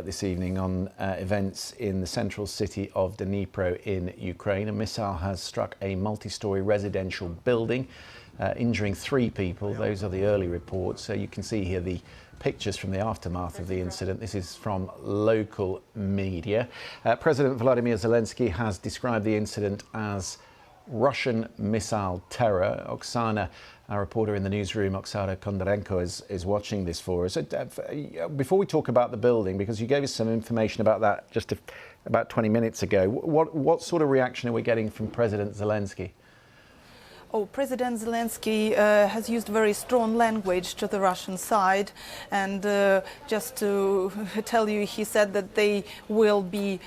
this evening on events in the central city of Dnipro in Ukraine. A missile has struck a multi-storey residential building, injuring 3 people. Those are the early reports. So you can see here the pictures from the aftermath of the incident. This is from local media. President Volodymyr Zelenskiy has described the incident as Russian missile terror. Oksana, our reporter in the newsroom, Oksana Kondarenko, is watching this for us. Before we talk about the building, because you gave us some information about that just about 20 minutes ago, what sort of reaction are we getting from President Zelensky? Oh, President Zelensky has used very strong language to the Russian side, and just to tell you, he said that they will be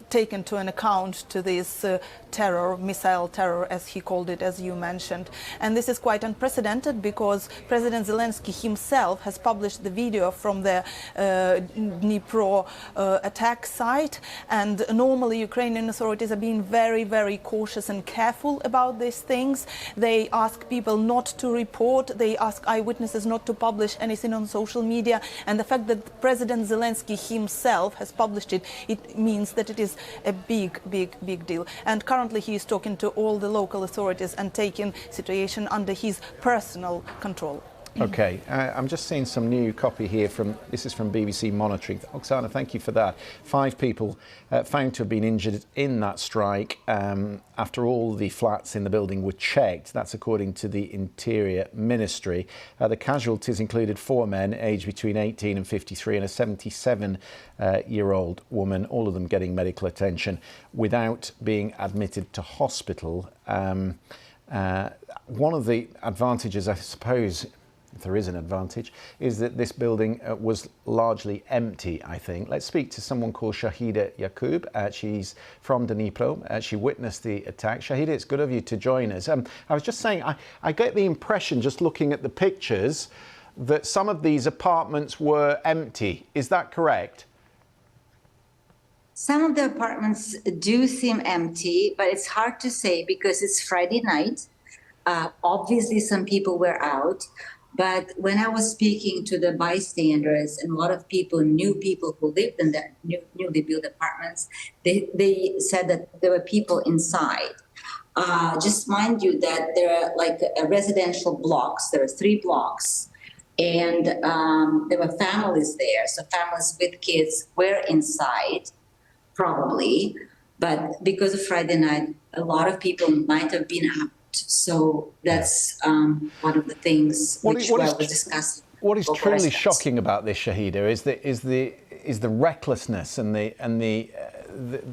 taken to an account to this terror, missile terror, as he called it, as you mentioned. And this is quite unprecedented because President Zelensky himself has published the video from the Dnipro attack site, and normally Ukrainian authorities are being very, very cautious and careful about these things. They ask people not to report, they ask eyewitnesses not to publish anything on social media, and the fact that President Zelensky himself has published it, it means that it is a big, big, big deal. And currently he is talking to all the local authorities and taking situation under his personal control. Okay, I'm just seeing some new copy here this is from BBC Monitoring. Oksana, thank you for that. 5 people found to have been injured in that strike after all the flats in the building were checked. That's according to the Interior Ministry. The casualties included 4 men aged between 18 and 53 and a 77-year-old woman, all of them getting medical attention without being admitted to hospital. One of the advantages, I suppose, if there is an advantage, is that this building was largely empty, I think. Let's speak to someone called Shahida Yakub. She's from Dnipro. She witnessed the attack. Shahida, it's good of you to join us. I was just saying, I get the impression, just looking at the pictures, that some of these apartments were empty. Is that correct? Some of the apartments do seem empty, but it's hard to say because it's Friday night. Obviously, some people were out. But when I was speaking to the bystanders and a lot of people, new people who lived in the newly built apartments, they said that there were people inside. Just mind you that there are like residential blocks. There are 3 blocks. And there were families there. So families with kids were inside, probably. But because of Friday night, a lot of people might have been out. So that's one of the things which we were discussing. What is truly shocking about this, Shahida, is the recklessness and the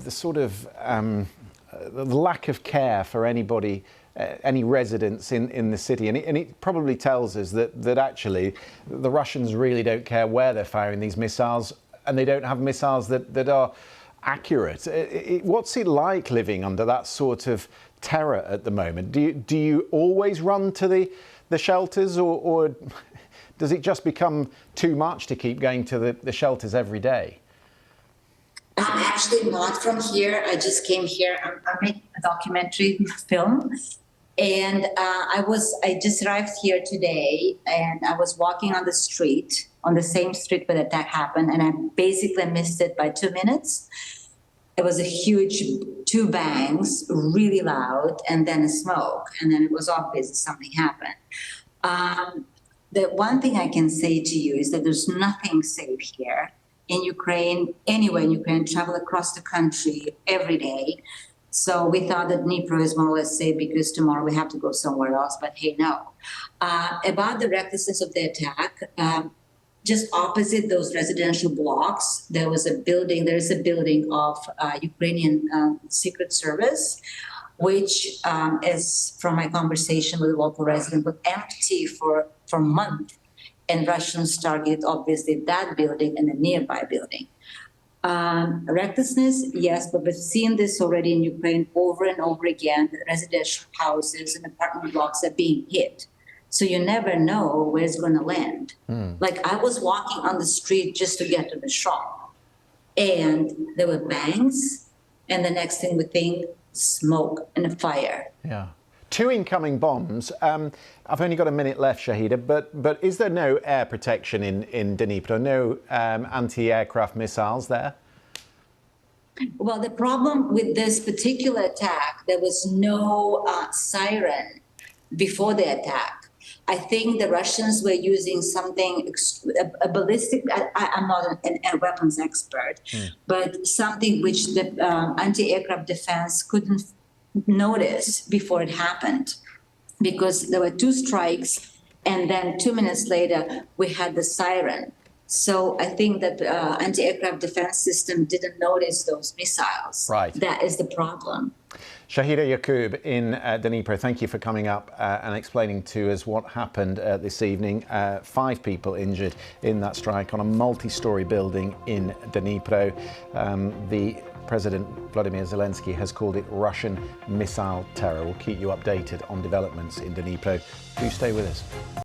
sort of the lack of care for anybody, any residents in the city, and it probably tells us that actually the Russians really don't care where they're firing these missiles, and they don't have missiles that are accurate. What's it like living under that sort of terror at the moment? Do you always run to the shelters, or does it just become too much to keep going to the shelters every day? I'm actually not from here. I just came here. I'm making a documentary film, and I just arrived here today, and I was walking on the street, on the same street where the attack happened, and I basically missed it by 2 minutes. It was a huge 2 bangs, really loud, and then a smoke, and then it was obvious that something happened. The one thing I can say to you is that there's nothing safe here in Ukraine, anywhere in Ukraine, travel across the country every day. So we thought that Dnipro is more or less safe because tomorrow we have to go somewhere else, but hey, no. About the recklessness of the attack, just opposite those residential blocks, there is a building of Ukrainian Secret Service, which is, from my conversation with a local resident, was empty for months. And Russians targeted, obviously, that building and a nearby building. Recklessness, yes, but we've seen this already in Ukraine over and over again. Residential houses and apartment blocks are being hit. So you never know where it's going to land. Like, I was walking on the street just to get to the shop, and there were bangs, and the next thing we think, smoke and a fire. Yeah. 2 incoming bombs. I've only got a minute left, Shahida, but is there no air protection in Dnipro? No anti-aircraft missiles there? Well, the problem with this particular attack, there was no siren before the attack. I think the Russians were using something, a ballistic, I'm not a weapons expert, but something which the anti-aircraft defense couldn't notice before it happened, because there were 2 strikes and then 2 minutes later we had the siren. So I think that the anti-aircraft defense system didn't notice those missiles. Right. That is the problem. Shahida Yaqub in Dnipro, thank you for coming up and explaining to us what happened this evening. 5 people injured in that strike on a multi-storey building in Dnipro. The President Volodymyr Zelenskiy has called it Russian missile terror. We'll keep you updated on developments in Dnipro. Do stay with us.